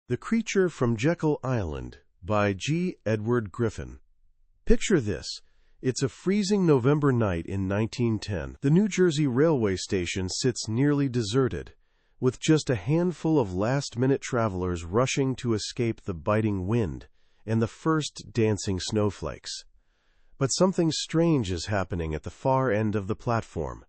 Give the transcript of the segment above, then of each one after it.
The Creature from Jekyll Island by G. Edward Griffin. Picture this. It's a freezing November night in 1910. The New Jersey railway station sits nearly deserted, with just a handful of last-minute travelers rushing to escape the biting wind and the first dancing snowflakes. But something strange is happening at the far end of the platform.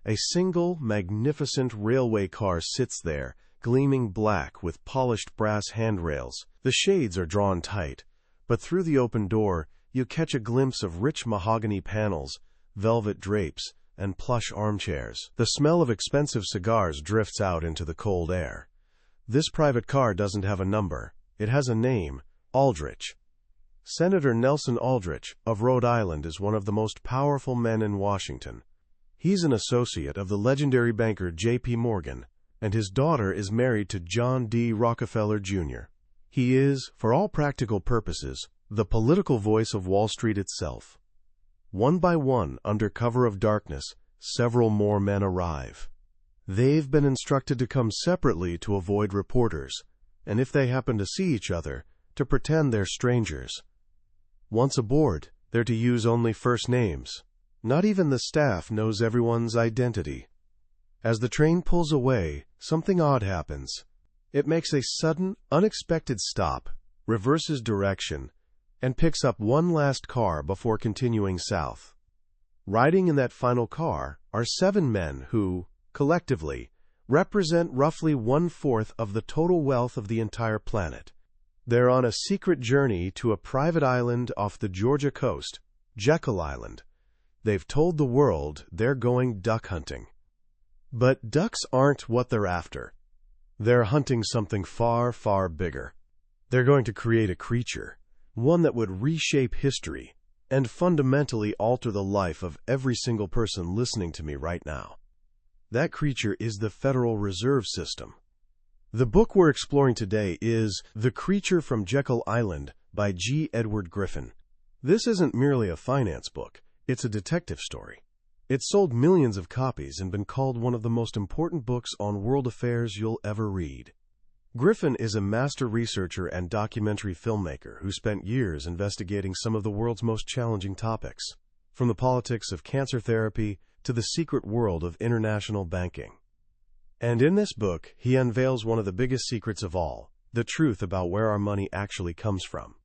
A single, magnificent railway car sits there, gleaming black with polished brass handrails. The shades are drawn tight, but through the open door you catch a glimpse of rich mahogany panels, velvet drapes, and plush armchairs. The smell of expensive cigars drifts out into the cold air. This private car doesn't have a number. It has a name, Aldrich. Senator Nelson Aldrich of Rhode Island is one of the most powerful men in Washington. He's an associate of the legendary banker J.P. Morgan, and his daughter is married to John D. Rockefeller, Jr. He is, for all practical purposes, the political voice of Wall Street itself. One by one, under cover of darkness, several more men arrive. They've been instructed to come separately to avoid reporters, and if they happen to see each other, to pretend they're strangers. Once aboard, they're to use only first names. Not even the staff knows everyone's identity. As the train pulls away, something odd happens. It makes a sudden, unexpected stop, reverses direction, and picks up one last car before continuing south. Riding in that final car are 7 men who, collectively, represent roughly 1/4 of the total wealth of the entire planet. They're on a secret journey to a private island off the Georgia coast, Jekyll Island. They've told the world they're going duck hunting. But ducks aren't what they're after. They're hunting something far, far bigger. They're going to create a creature, one that would reshape history and fundamentally alter the life of every single person listening to me right now. That creature is the Federal Reserve System. The book we're exploring today is The Creature from Jekyll Island by G. Edward Griffin. This isn't merely a finance book, it's a detective story. It's sold millions of copies and been called one of the most important books on world affairs you'll ever read. Griffin is a master researcher and documentary filmmaker who spent years investigating some of the world's most challenging topics, from the politics of cancer therapy to the secret world of international banking. And in this book, he unveils one of the biggest secrets of all, the truth about where our money actually comes from.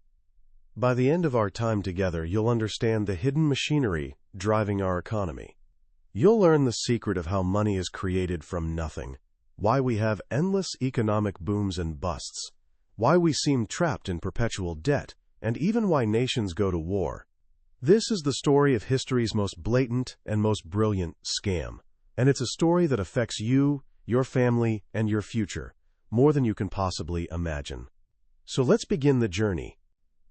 By the end of our time together, you'll understand the hidden machinery driving our economy. You'll learn the secret of how money is created from nothing, why we have endless economic booms and busts, why we seem trapped in perpetual debt, and even why nations go to war. This is the story of history's most blatant and most brilliant scam, and it's a story that affects you, your family, and your future, more than you can possibly imagine. So let's begin the journey.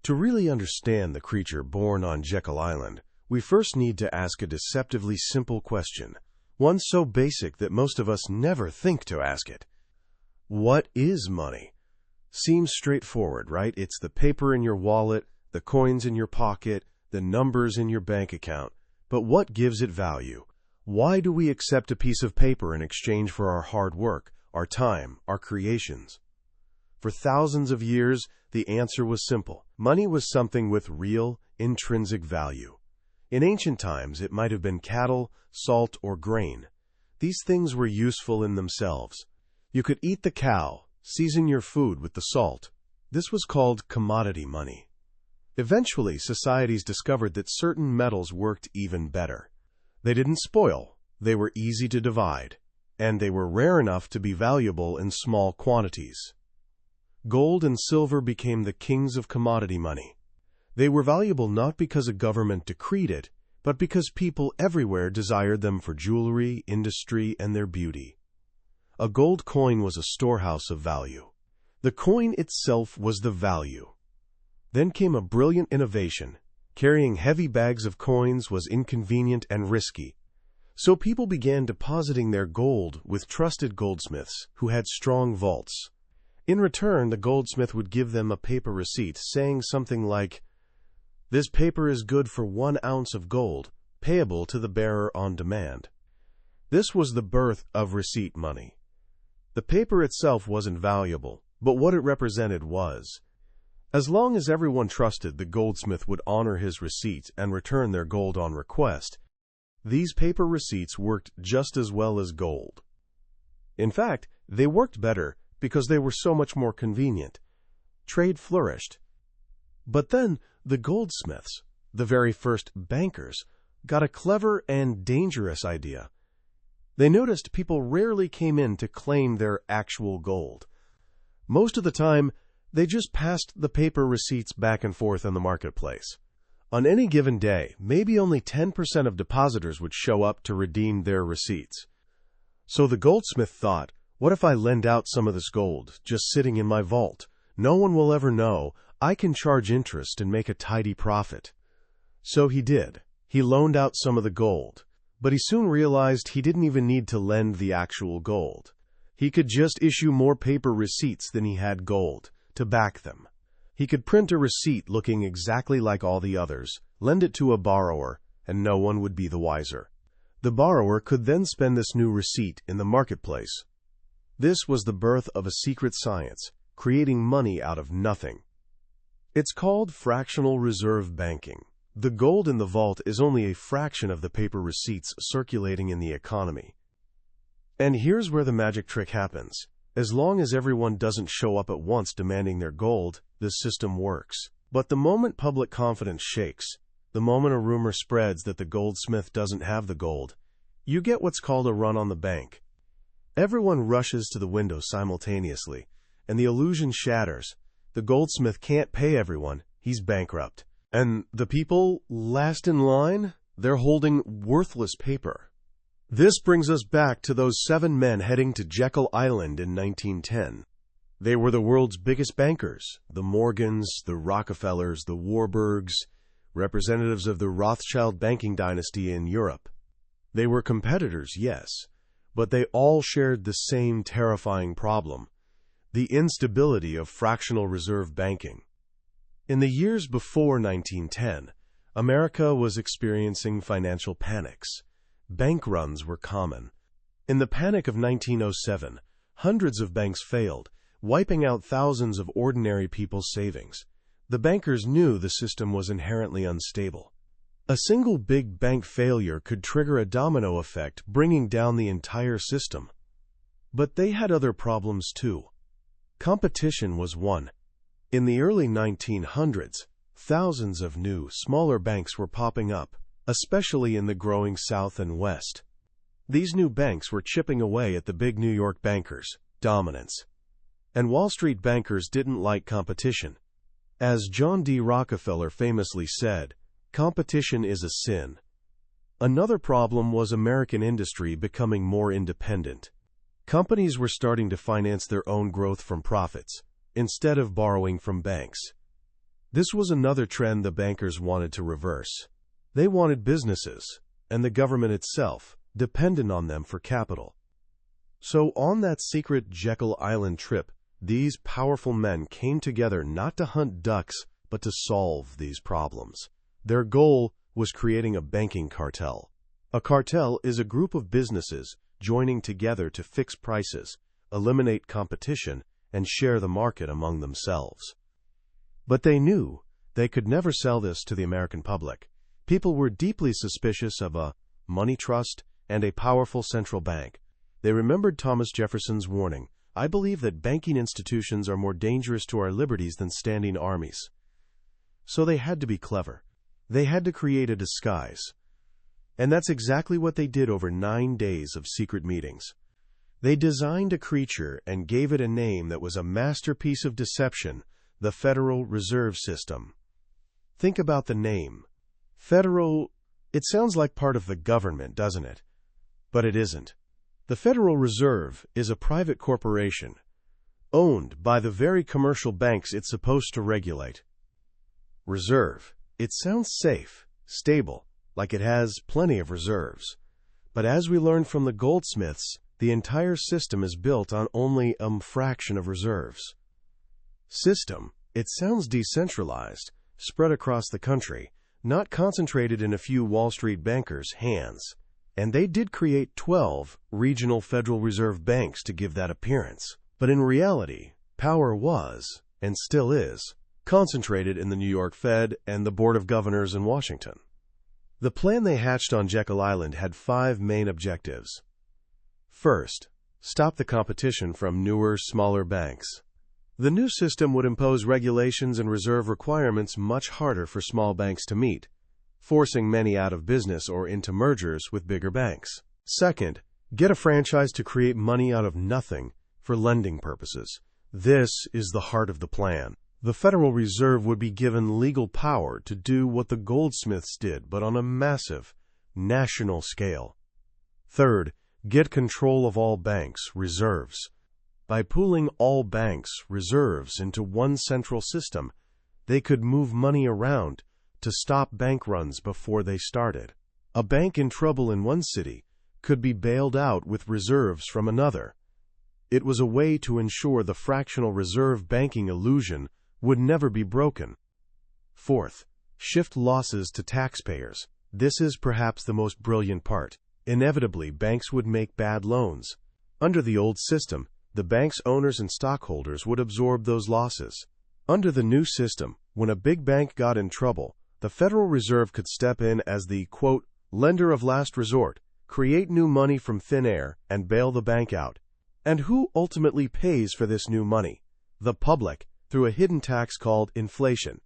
To really understand the creature born on Jekyll Island, we first need to ask a deceptively simple question, one so basic that most of us never think to ask it. What is money? Seems straightforward, right? It's the paper in your wallet, the coins in your pocket, the numbers in your bank account. But what gives it value? Why do we accept a piece of paper in exchange for our hard work, our time, our creations? For thousands of years, the answer was simple. Money was something with real, intrinsic value. In ancient times, it might have been cattle, salt, or grain. These things were useful in themselves. You could eat the cow, season your food with the salt. This was called commodity money. Eventually, societies discovered that certain metals worked even better. They didn't spoil, they were easy to divide, and they were rare enough to be valuable in small quantities. Gold and silver became the kings of commodity money. They were valuable not because a government decreed it, but because people everywhere desired them for jewelry, industry, and their beauty. A gold coin was a storehouse of value. The coin itself was the value. Then came a brilliant innovation. Carrying heavy bags of coins was inconvenient and risky. So people began depositing their gold with trusted goldsmiths who had strong vaults. In return, the goldsmith would give them a paper receipt saying something like, "This paper is good for 1 ounce of gold, payable to the bearer on demand." This was the birth of receipt money. The paper itself wasn't valuable. But what it represented was, as long as everyone trusted the goldsmith would honor his receipts and return their gold on request, these paper receipts worked just as well as gold. In fact, they worked better because they were so much more convenient. Trade flourished. But then the goldsmiths, the very first bankers, got a clever and dangerous idea. They noticed people rarely came in to claim their actual gold. Most of the time, they just passed the paper receipts back and forth in the marketplace. On any given day, maybe only 10% of depositors would show up to redeem their receipts. So the goldsmith thought, what if I lend out some of this gold, just sitting in my vault? No one will ever know. I can charge interest and make a tidy profit. So he did. He loaned out some of the gold, but he soon realized he didn't even need to lend the actual gold. He could just issue more paper receipts than he had gold to back them. He could print a receipt looking exactly like all the others, lend it to a borrower, and no one would be the wiser. The borrower could then spend this new receipt in the marketplace. This was the birth of a secret science, creating money out of nothing. It's called fractional reserve banking. The gold in the vault is only a fraction of the paper receipts circulating in the economy. And here's where the magic trick happens. As long as everyone doesn't show up at once demanding their gold, the system works. But the moment public confidence shakes, the moment a rumor spreads that the goldsmith doesn't have the gold, you get what's called a run on the bank. Everyone rushes to the window simultaneously, and the illusion shatters. The goldsmith can't pay everyone, he's bankrupt. And the people last in line, they're holding worthless paper. This brings us back to those 7 men heading to Jekyll Island in 1910. They were the world's biggest bankers, the Morgans, the Rockefellers, the Warburgs, representatives of the Rothschild banking dynasty in Europe. They were competitors, yes, but they all shared the same terrifying problem: the instability of fractional reserve banking. In the years before 1910, America was experiencing financial panics. Bank runs were common. In the panic of 1907, hundreds of banks failed, wiping out thousands of ordinary people's savings. The bankers knew the system was inherently unstable. A single big bank failure could trigger a domino effect, bringing down the entire system. But they had other problems too. Competition was one. In the early 1900s, thousands of new, smaller banks were popping up, especially in the growing South and West. These new banks were chipping away at the big New York bankers' dominance. And Wall Street bankers didn't like competition. As John D. Rockefeller famously said, competition is a sin. Another problem was American industry becoming more independent. Companies were starting to finance their own growth from profits, instead of borrowing from banks. This was another trend the bankers wanted to reverse. They wanted businesses, and the government itself, dependent on them for capital. So on that secret Jekyll Island trip, these powerful men came together not to hunt ducks, but to solve these problems. Their goal was creating a banking cartel. A cartel is a group of businesses joining together to fix prices, eliminate competition, and share the market among themselves. But they knew they could never sell this to the American public. People were deeply suspicious of a money trust and a powerful central bank. They remembered Thomas Jefferson's warning, "I believe that banking institutions are more dangerous to our liberties than standing armies." So they had to be clever. They had to create a disguise. And that's exactly what they did over 9 days of secret meetings. They designed a creature and gave it a name that was a masterpiece of deception: the Federal Reserve System. Think about the name. Federal, it sounds like part of the government, doesn't it? But it isn't. The Federal Reserve is a private corporation, owned by the very commercial banks it's supposed to regulate. Reserve. It sounds safe, stable, like it has plenty of reserves. But as we learned from the goldsmiths, the entire system is built on only a fraction of reserves. System. It sounds decentralized, spread across the country, not concentrated in a few Wall Street bankers' hands. And they did create 12 regional Federal Reserve banks to give that appearance. But in reality, Power was, and still is, concentrated in the New York Fed and the Board of Governors in Washington. The plan they hatched on Jekyll Island had 5 main objectives. First, stop the competition from newer, smaller banks. The new system would impose regulations and reserve requirements much harder for small banks to meet, forcing many out of business or into mergers with bigger banks. Second, get a franchise to create money out of nothing for lending purposes. This is the heart of the plan. The Federal Reserve would be given legal power to do what the goldsmiths did, but on a massive, national scale. Third, get control of all banks' reserves. By pooling all banks' reserves into one central system, they could move money around to stop bank runs before they started. A bank in trouble in one city could be bailed out with reserves from another. It was a way to ensure the fractional reserve banking illusion would never be broken. Fourth, shift losses to taxpayers. This is perhaps the most brilliant part. Inevitably, banks would make bad loans. Under the old system, the bank's owners and stockholders would absorb those losses. Under the new system, when a big bank got in trouble, the Federal Reserve could step in as the, quote, lender of last resort, create new money from thin air, and bail the bank out. And who ultimately pays for this new money? The public, through a hidden tax called inflation.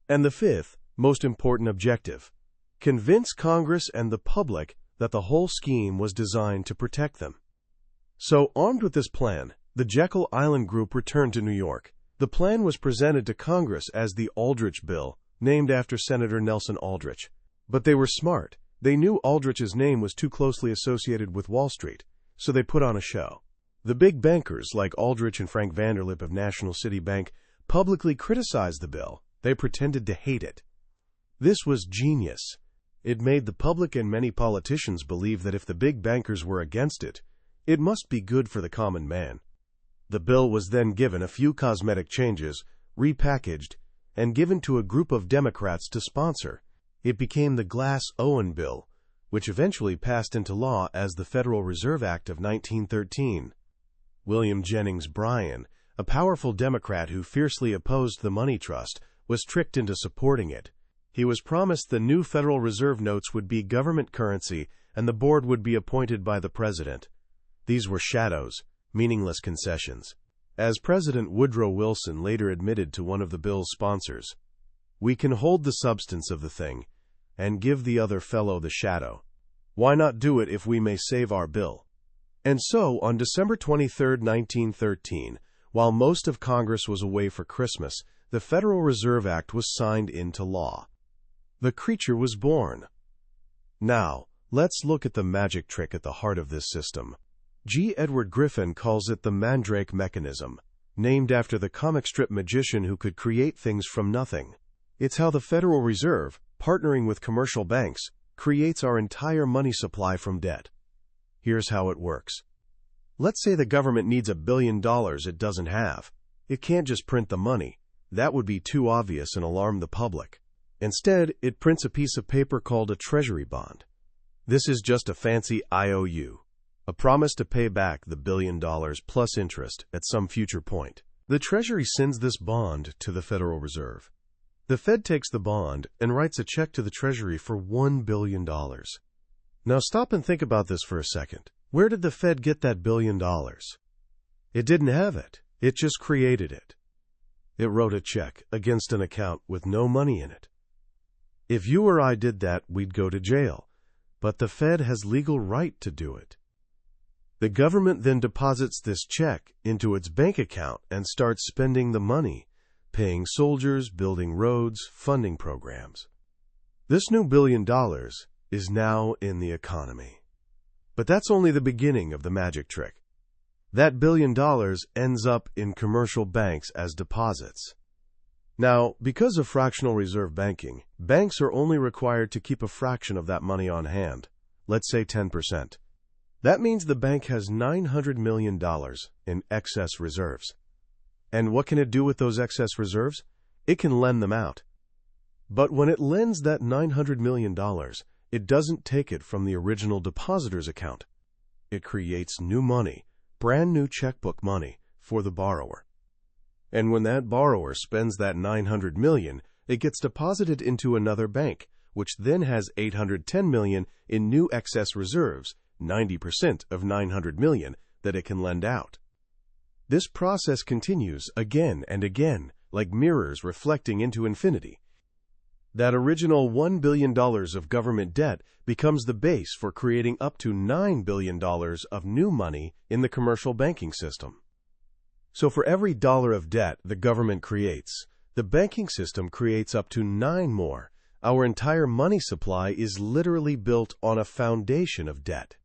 And the fifth, most important objective, convince Congress and the public that the whole scheme was designed to protect them. So, armed with this plan, the Jekyll Island group returned to New York. The plan was presented to Congress as the Aldrich Bill, named after Senator Nelson Aldrich. But they were smart. They knew Aldrich's name was too closely associated with Wall Street, so they put on a show. The big bankers, like Aldrich and Frank Vanderlip of National City Bank, publicly criticized the bill. They pretended to hate it. This was genius. It made the public and many politicians believe that if the big bankers were against it, it must be good for the common man. The bill was then given a few cosmetic changes, repackaged, and given to a group of Democrats to sponsor. It became the Glass-Owen Bill, which eventually passed into law as the Federal Reserve Act of 1913. William Jennings Bryan, a powerful Democrat who fiercely opposed the money trust, was tricked into supporting it. He was promised the new Federal Reserve notes would be government currency and the board would be appointed by the president. These were shadows, meaningless concessions. As President Woodrow Wilson later admitted to one of the bill's sponsors, "We can hold the substance of the thing and give the other fellow the shadow. Why not do it if we may save our bill?" And so, on December 23, 1913, while most of Congress was away for Christmas, the Federal Reserve Act was signed into law. The creature was born. Now, let's look at the magic trick at the heart of this system. Edward Griffin calls it the Mandrake mechanism, named after the comic strip magician who could create things from nothing. It's how the Federal Reserve, partnering with commercial banks, creates our entire money supply from debt. Here's how it works. Let's say the government needs $1 billion it doesn't have. It can't just print the money. That would be too obvious and alarm the public. Instead, it prints a piece of paper called a treasury bond. This is just a fancy IOU, a promise to pay back the $1 billion plus interest at some future point. The Treasury sends this bond to the Federal Reserve. The Fed takes the bond and writes a check to the Treasury for $1 billion. Now stop and think about this for a second. Where did the Fed get that $1 billion? It didn't have it. It just created it. It wrote a check against an account with no money in it. If you or I did that, we'd go to jail. But the Fed has legal right to do it. The government then deposits this check into its bank account and starts spending the money, paying soldiers, building roads, funding programs. This new $1 billion is now in the economy. But that's only the beginning of the magic trick. That $1 billion ends up in commercial banks as deposits. Now, because of fractional reserve banking, banks are only required to keep a fraction of that money on hand, let's say 10%. That means the bank has $900 million in excess reserves. And what can it do with those excess reserves? It can lend them out. But when it lends that $900 million, it doesn't take it from the original depositor's account. It creates new money, brand new checkbook money, for the borrower. And when that borrower spends that $900 million, it gets deposited into another bank, which then has $810 million in new excess reserves, 90% of $900 million, that it can lend out. This process continues again and again, like mirrors reflecting into infinity. That original $1 billion of government debt becomes the base for creating up to $9 billion of new money in the commercial banking system. So for every dollar of debt the government creates, the banking system creates up to 9 more. Our entire money supply is literally built on a foundation of debt.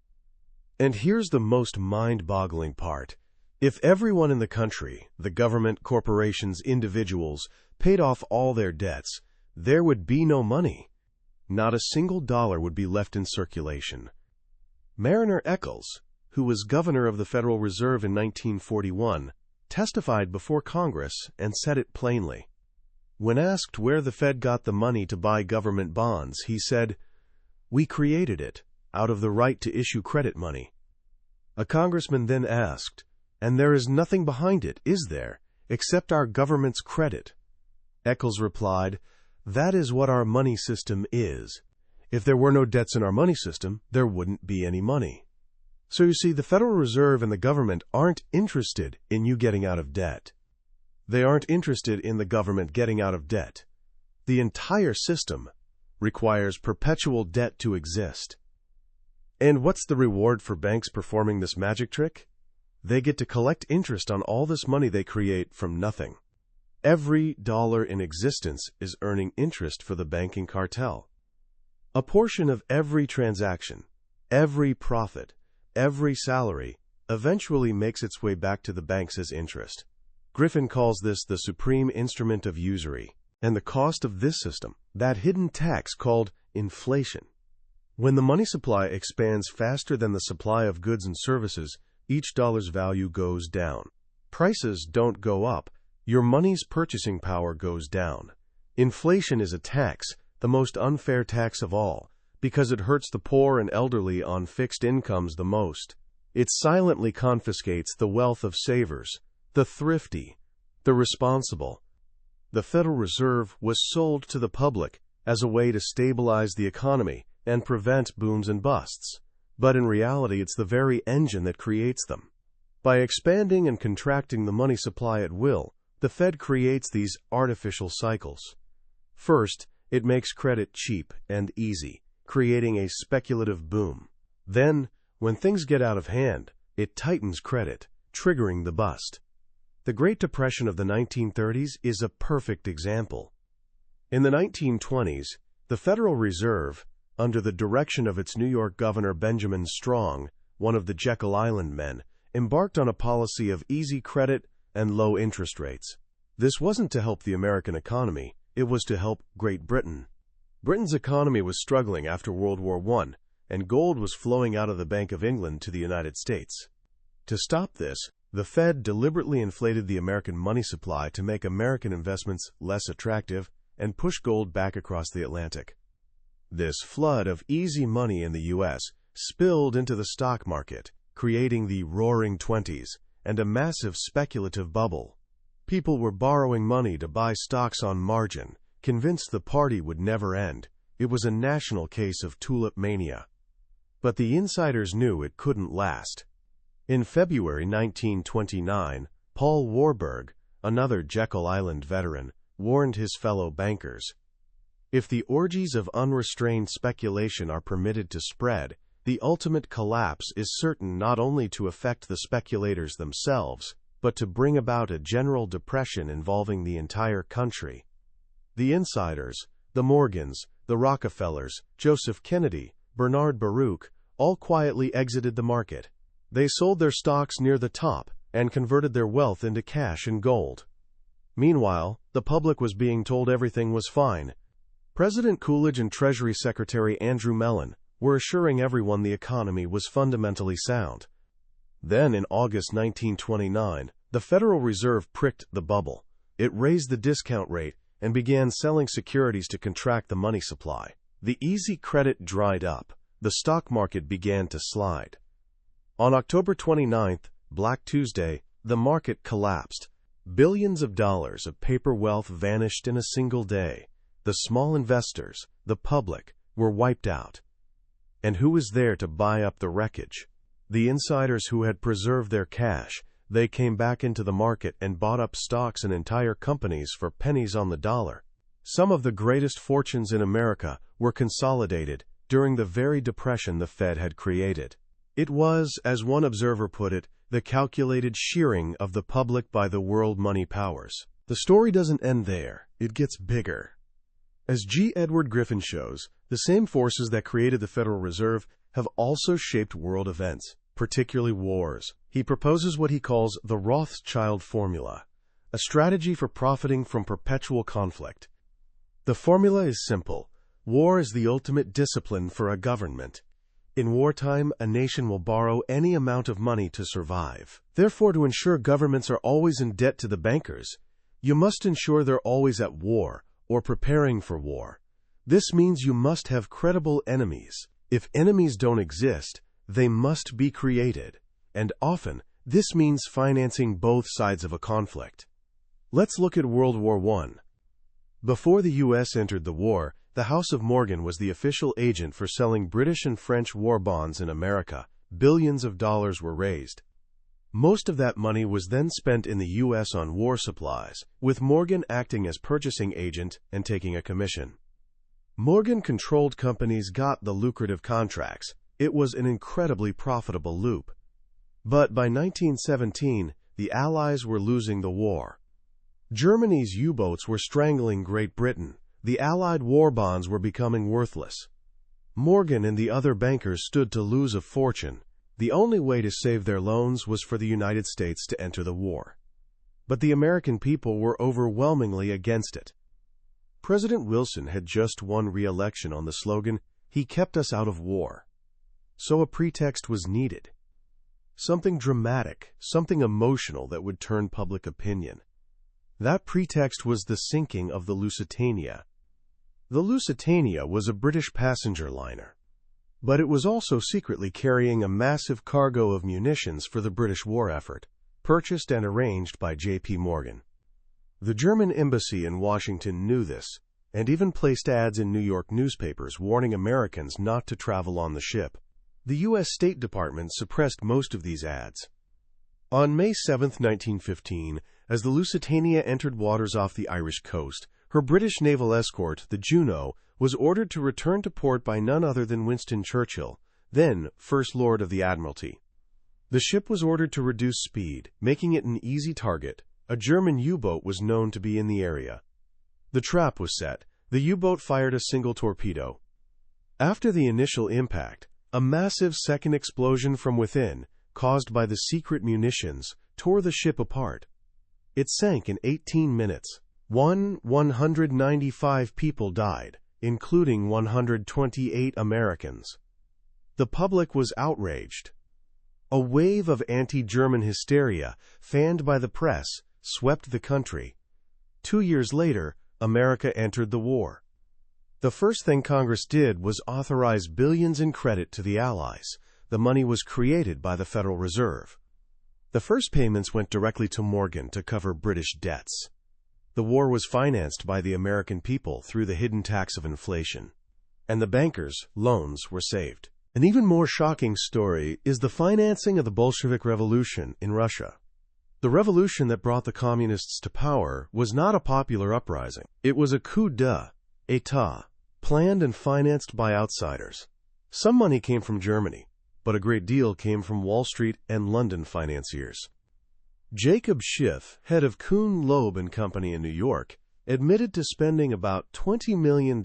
And here's the most mind-boggling part. If everyone in the country, the government, corporations, individuals, paid off all their debts, there would be no money. Not a single dollar would be left in circulation. Mariner Eccles, who was governor of the Federal Reserve in 1941, testified before Congress and said it plainly. When asked where the Fed got the money to buy government bonds, he said, "We created it, out of the right to issue credit money." A congressman then asked, "And there is nothing behind it, is there, except our government's credit?" Eccles replied, "That is what our money system is. If there were no debts in our money system, there wouldn't be any money." So you see, the Federal Reserve and the government aren't interested in you getting out of debt. They aren't interested in the government getting out of debt. The entire system requires perpetual debt to exist. And what's the reward for banks performing this magic trick? They get to collect interest on all this money they create from nothing. Every dollar in existence is earning interest for the banking cartel. A portion of every transaction, every profit, every salary, eventually makes its way back to the banks as interest. Griffin calls this the supreme instrument of usury, and the cost of this system, that hidden tax called inflation. When the money supply expands faster than the supply of goods and services, each dollar's value goes down. Prices don't go up. Your money's purchasing power goes down. Inflation is a tax, the most unfair tax of all, because it hurts the poor and elderly on fixed incomes the most. It silently confiscates the wealth of savers, the thrifty, the responsible. The Federal Reserve was sold to the public as a way to stabilize the economy and prevent booms and busts. But in reality, it's the very engine that creates them. By expanding and contracting the money supply at will, the Fed creates these artificial cycles. First, it makes credit cheap and easy, creating a speculative boom. Then, when things get out of hand, it tightens credit, triggering the bust. The Great Depression of the 1930s is a perfect example. In the 1920s, the Federal Reserve, under the direction of its New York Governor Benjamin Strong, one of the Jekyll Island men, embarked on a policy of easy credit and low interest rates. This wasn't to help the American economy, it was to help Great Britain. Britain's economy was struggling after World War I, and gold was flowing out of the Bank of England to the United States. To stop this, the Fed deliberately inflated the American money supply to make American investments less attractive and push gold back across the Atlantic. This flood of easy money in the U.S. spilled into the stock market, creating the Roaring Twenties and a massive speculative bubble. People were borrowing money to buy stocks on margin, convinced the party would never end. It was a national case of tulip mania. But the insiders knew it couldn't last. In February 1929, Paul Warburg, another Jekyll Island veteran, warned his fellow bankers, "If the orgies of unrestrained speculation are permitted to spread, the ultimate collapse is certain not only to affect the speculators themselves, but to bring about a general depression involving the entire country." The insiders, the Morgans, the Rockefellers, Joseph Kennedy, Bernard Baruch, all quietly exited the market. They sold their stocks near the top and converted their wealth into cash and gold. Meanwhile, the public was being told everything was fine. President Coolidge and Treasury Secretary Andrew Mellon were assuring everyone the economy was fundamentally sound. Then, in August 1929, the Federal Reserve pricked the bubble. It raised the discount rate and began selling securities to contract the money supply. The easy credit dried up. The stock market began to slide. On October 29th, Black Tuesday, the market collapsed. Billions of dollars of paper wealth vanished in a single day. The small investors, the public, were wiped out. And who was there to buy up the wreckage? The insiders who had preserved their cash. They came back into the market and bought up stocks and entire companies for pennies on the dollar. Some of the greatest fortunes in America were consolidated during the very depression the Fed had created. It was, as one observer put it, the calculated shearing of the public by the world money powers. The story doesn't end there. It gets bigger. As G. Edward Griffin shows, the same forces that created the Federal Reserve have also shaped world events, particularly wars. He proposes what he calls the Rothschild formula, a strategy for profiting from perpetual conflict. The formula is simple. War is the ultimate discipline for a government. In wartime, a nation will borrow any amount of money to survive. Therefore, to ensure governments are always in debt to the bankers, you must ensure they're always at war or preparing for war. This means you must have credible enemies. If enemies don't exist, they must be created, and often this means financing both sides of a conflict. Let's look at World War I. Before the U.S. entered the war, the House of Morgan was the official agent for selling British and French war bonds in America. Billions of dollars were raised. Most of that money was then spent in the U.S. on war supplies, with Morgan acting as purchasing agent and taking a commission. Morgan-controlled companies got the lucrative contracts. It was an incredibly profitable loop. But by 1917, the Allies were losing the war. Germany's U-boats were strangling Great Britain. The Allied war bonds were becoming worthless. Morgan and the other bankers stood to lose a fortune. The only way to save their loans was for the United States to enter the war. But the American people were overwhelmingly against it. President Wilson had just won re-election on the slogan, "He kept us out of war." So a pretext was needed. Something dramatic, something emotional that would turn public opinion. That pretext was the sinking of the Lusitania. The Lusitania was a British passenger liner, but it was also secretly carrying a massive cargo of munitions for the British war effort, purchased and arranged by J.P. Morgan. The German embassy in Washington knew this, and even placed ads in New York newspapers warning Americans not to travel on the ship. The U.S. State Department suppressed most of these ads. On May 7, 1915, as the Lusitania entered waters off the Irish coast, her British naval escort, the Juno, was ordered to return to port by none other than Winston Churchill, then First Lord of the Admiralty. The ship was ordered to reduce speed, making it an easy target. A German U-boat was known to be in the area. The trap was set. The U-boat fired a single torpedo. After the initial impact, a massive second explosion from within, caused by the secret munitions, tore the ship apart. It sank in 18 minutes. 195 people died, including 128 Americans. The public was outraged. A wave of anti-German hysteria, fanned by the press, swept the country. 2 years later, America entered the war. The first thing Congress did was authorize billions in credit to the Allies. The money was created by the Federal Reserve. The first payments went directly to Morgan to cover British debts. The war was financed by the American people through the hidden tax of inflation. And the bankers' loans were saved. An even more shocking story is the financing of the Bolshevik Revolution in Russia. The revolution that brought the communists to power was not a popular uprising. It was a coup d'état, planned and financed by outsiders. Some money came from Germany, but a great deal came from Wall Street and London financiers. Jacob Schiff, head of Kuhn, Loeb & Company in New York, admitted to spending about $20 million,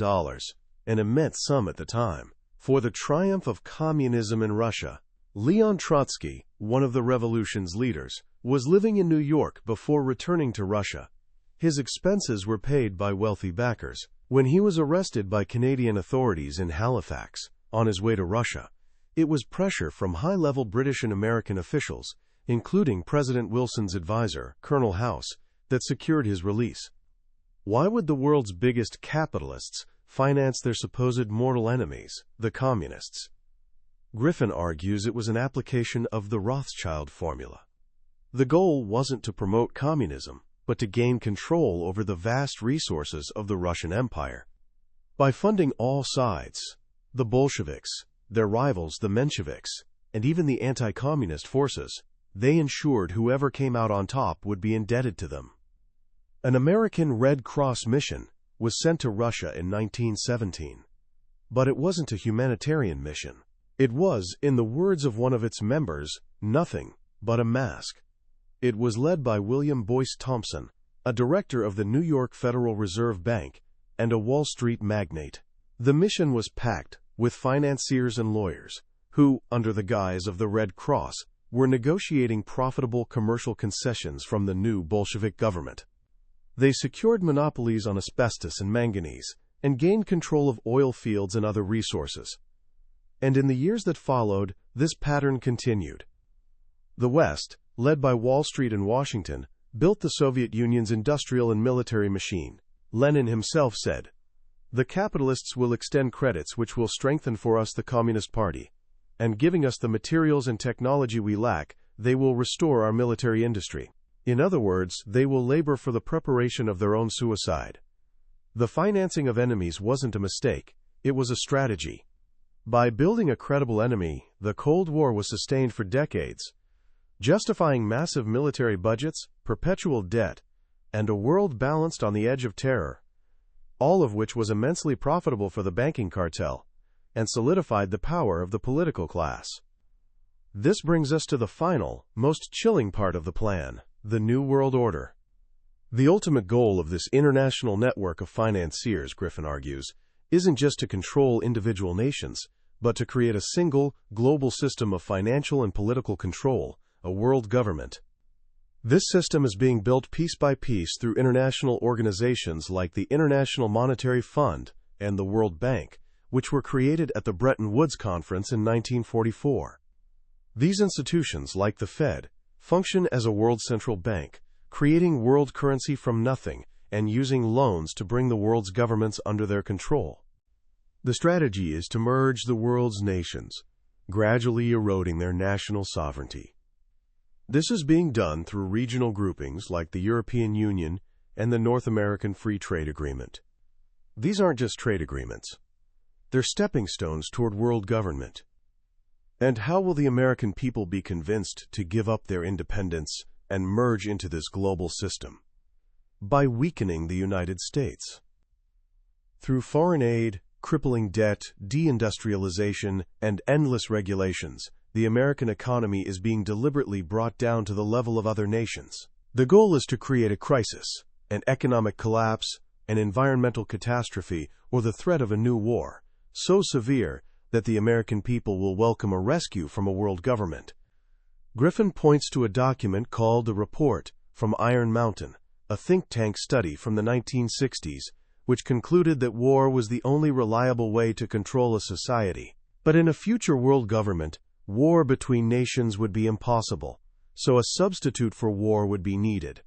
an immense sum at the time, for the triumph of communism in Russia. Leon Trotsky, one of the revolution's leaders, was living in New York before returning to Russia. His expenses were paid by wealthy backers. When he was arrested by Canadian authorities in Halifax, on his way to Russia, it was pressure from high-level British and American officials, including President Wilson's advisor, Colonel House, that secured his release. Why would the world's biggest capitalists finance their supposed mortal enemies, the communists? Griffin argues it was an application of the Rothschild formula. The goal wasn't to promote communism, but to gain control over the vast resources of the Russian Empire. By funding all sides, the Bolsheviks, their rivals the Mensheviks, and even the anti-communist forces, they ensured whoever came out on top would be indebted to them. An American Red Cross mission was sent to Russia in 1917. But it wasn't a humanitarian mission. It was, in the words of one of its members, nothing but a mask. It was led by William Boyce Thompson, a director of the New York Federal Reserve Bank and a Wall Street magnate. The mission was packed with financiers and lawyers who, under the guise of the Red Cross, were negotiating profitable commercial concessions from the new Bolshevik government. They secured monopolies on asbestos and manganese and gained control of oil fields and other resources. And in the years that followed, this pattern continued. The West, led by Wall Street and Washington, built the Soviet Union's industrial and military machine. Lenin himself said, "The capitalists will extend credits which will strengthen for us the Communist Party, and giving us the materials and technology we lack, they will restore our military industry." In other words, they will labor for the preparation of their own suicide. The financing of enemies wasn't a mistake, it was a strategy. By building a credible enemy, the Cold War was sustained for decades, justifying massive military budgets, perpetual debt, and a world balanced on the edge of terror, all of which was immensely profitable for the banking cartel and solidified the power of the political class. This brings us to the final, most chilling part of the plan, the New World Order. The ultimate goal of this international network of financiers, Griffin argues, isn't just to control individual nations, but to create a single, global system of financial and political control, a world government. This system is being built piece by piece through international organizations like the International Monetary Fund and the World Bank, which were created at the Bretton Woods Conference in 1944. These institutions, like the Fed, function as a world central bank, creating world currency from nothing and using loans to bring the world's governments under their control. The strategy is to merge the world's nations, gradually eroding their national sovereignty. This is being done through regional groupings like the European Union and the North American Free Trade Agreement. These aren't just trade agreements. They're stepping stones toward world government. And how will the American people be convinced to give up their independence and merge into this global system? By weakening the United States. Through foreign aid, crippling debt, deindustrialization, and endless regulations, the American economy is being deliberately brought down to the level of other nations. The goal is to create a crisis, an economic collapse, an environmental catastrophe, or the threat of a new war, so severe that the American people will welcome a rescue from a world government. Griffin points to a document called the Report from Iron Mountain, a think tank study from the 1960s, which concluded that war was the only reliable way to control a society. But in a future world government, war between nations would be impossible, so a substitute for war would be needed.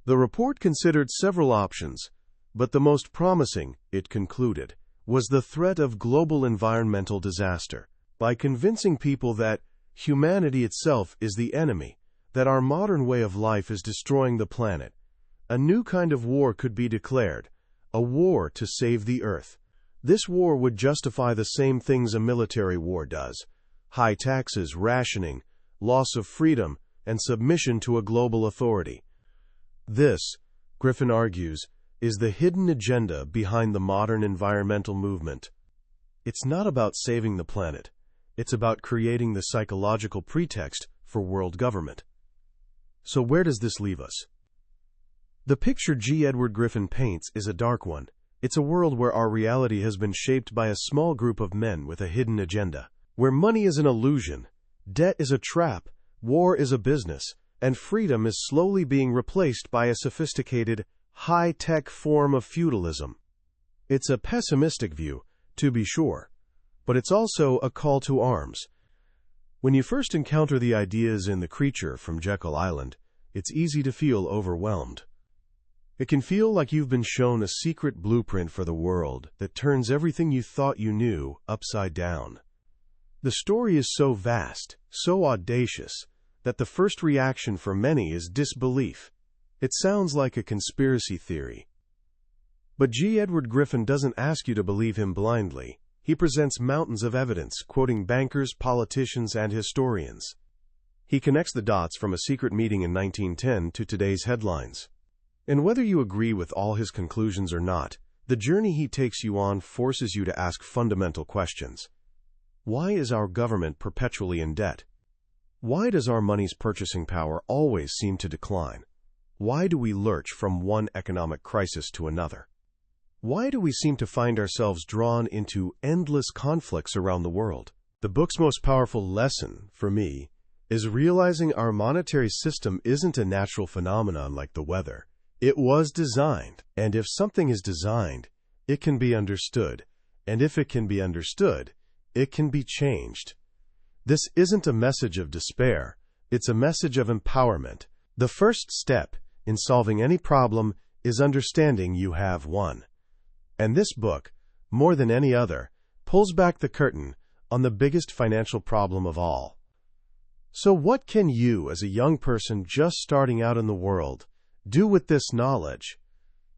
The report considered several options, but the most promising, it concluded, was the threat of global environmental disaster. By convincing people that humanity itself is the enemy, that our modern way of life is destroying the planet, a new kind of war could be declared, a war to save the Earth. This war would justify the same things a military war does: high taxes, rationing, loss of freedom, and submission to a global authority. This, Griffin argues, is the hidden agenda behind the modern environmental movement. It's not about saving the planet. It's about creating the psychological pretext for world government. So where does this leave us? The picture G. Edward Griffin paints is a dark one. It's a world where our reality has been shaped by a small group of men with a hidden agenda, where money is an illusion, debt is a trap, war is a business, and freedom is slowly being replaced by a sophisticated, high-tech form of feudalism. It's a pessimistic view, to be sure, but it's also a call to arms. When you first encounter the ideas in The Creature from Jekyll Island, it's easy to feel overwhelmed. It can feel like you've been shown a secret blueprint for the world that turns everything you thought you knew upside down. The story is so vast, so audacious, that the first reaction for many is disbelief. It sounds like a conspiracy theory. But G. Edward Griffin doesn't ask you to believe him blindly. He presents mountains of evidence, quoting bankers, politicians, and historians. He connects the dots from a secret meeting in 1910 to today's headlines. And whether you agree with all his conclusions or not, the journey he takes you on forces you to ask fundamental questions. Why is our government perpetually in debt? Why does our money's purchasing power always seem to decline? Why do we lurch from one economic crisis to another? Why do we seem to find ourselves drawn into endless conflicts around the world? The book's most powerful lesson, for me, is realizing our monetary system isn't a natural phenomenon like the weather. It was designed, and if something is designed, it can be understood, and if it can be understood, it can be changed. This isn't a message of despair, it's a message of empowerment. The first step in solving any problem is understanding you have one. And this book, more than any other, pulls back the curtain on the biggest financial problem of all. So what can you, as a young person just starting out in the world, do with this knowledge?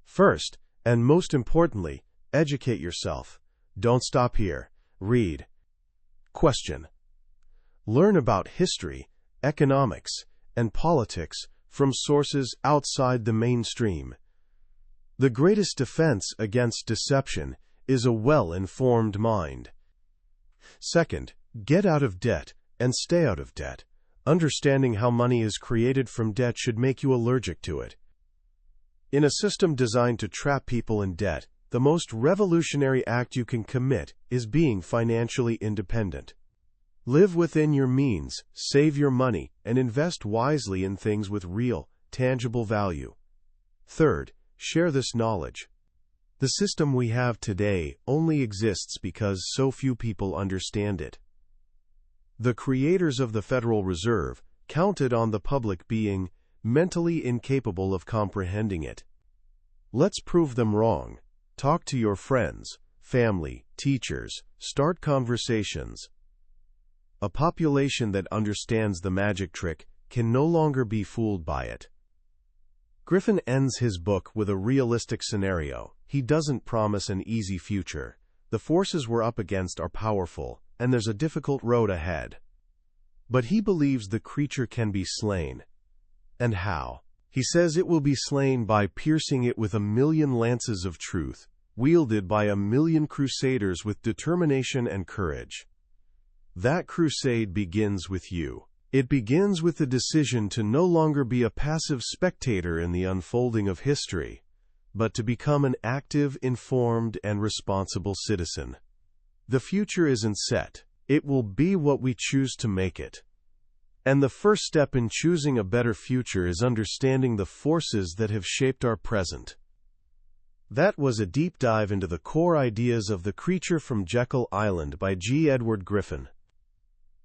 First, and most importantly, educate yourself. Don't stop here. Read. Question. Learn about history, economics, and politics from sources outside the mainstream. The greatest defense against deception is a well-informed mind. Second, get out of debt and stay out of debt. Understanding how money is created from debt should make you allergic to it. In a system designed to trap people in debt, the most revolutionary act you can commit is being financially independent. Live within your means, save your money, and invest wisely in things with real, tangible value. Third, share this knowledge. The system we have today only exists because so few people understand it. The creators of the Federal Reserve counted on the public being mentally incapable of comprehending it. Let's prove them wrong. Talk to your friends, family, teachers, start conversations. A population that understands the magic trick can no longer be fooled by it. Griffin ends his book with a realistic scenario. He doesn't promise an easy future. The forces we're up against are powerful, and there's a difficult road ahead. But he believes the creature can be slain. And how? He says it will be slain by piercing it with 1,000,000 lances of truth, wielded by 1,000,000 crusaders with determination and courage. That crusade begins with you. It begins with the decision to no longer be a passive spectator in the unfolding of history, but to become an active, informed, and responsible citizen. The future isn't set. It will be what we choose to make it. And the first step in choosing a better future is understanding the forces that have shaped our present. That was a deep dive into the core ideas of The Creature from Jekyll Island by G. Edward Griffin.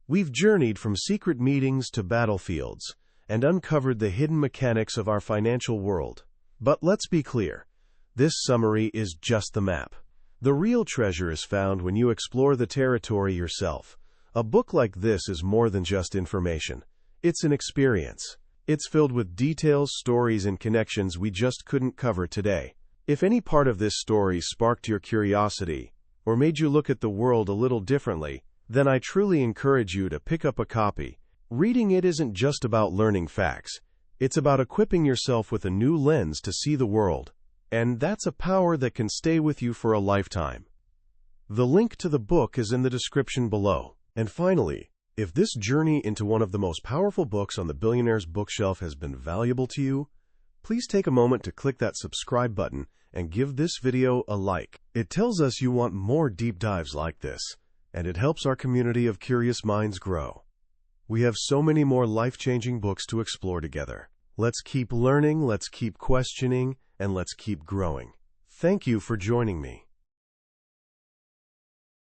We've journeyed from secret meetings to battlefields and uncovered the hidden mechanics of our financial world. But let's be clear, this summary is just the map. The real treasure is found when you explore the territory yourself. A book like this is more than just information. It's an experience. It's filled with details, stories, and connections we just couldn't cover today. If any part of this story sparked your curiosity or made you look at the world a little differently, then I truly encourage you to pick up a copy. Reading it isn't just about learning facts. It's about equipping yourself with a new lens to see the world. And that's a power that can stay with you for a lifetime. The link to the book is in the description below. And finally, if this journey into one of the most powerful books on the billionaire's bookshelf has been valuable to you, please take a moment to click that subscribe button and give this video a like. It tells us you want more deep dives like this, and it helps our community of curious minds grow. We have so many more life-changing books to explore together. Let's keep learning, let's keep questioning, and let's keep growing. Thank you for joining me.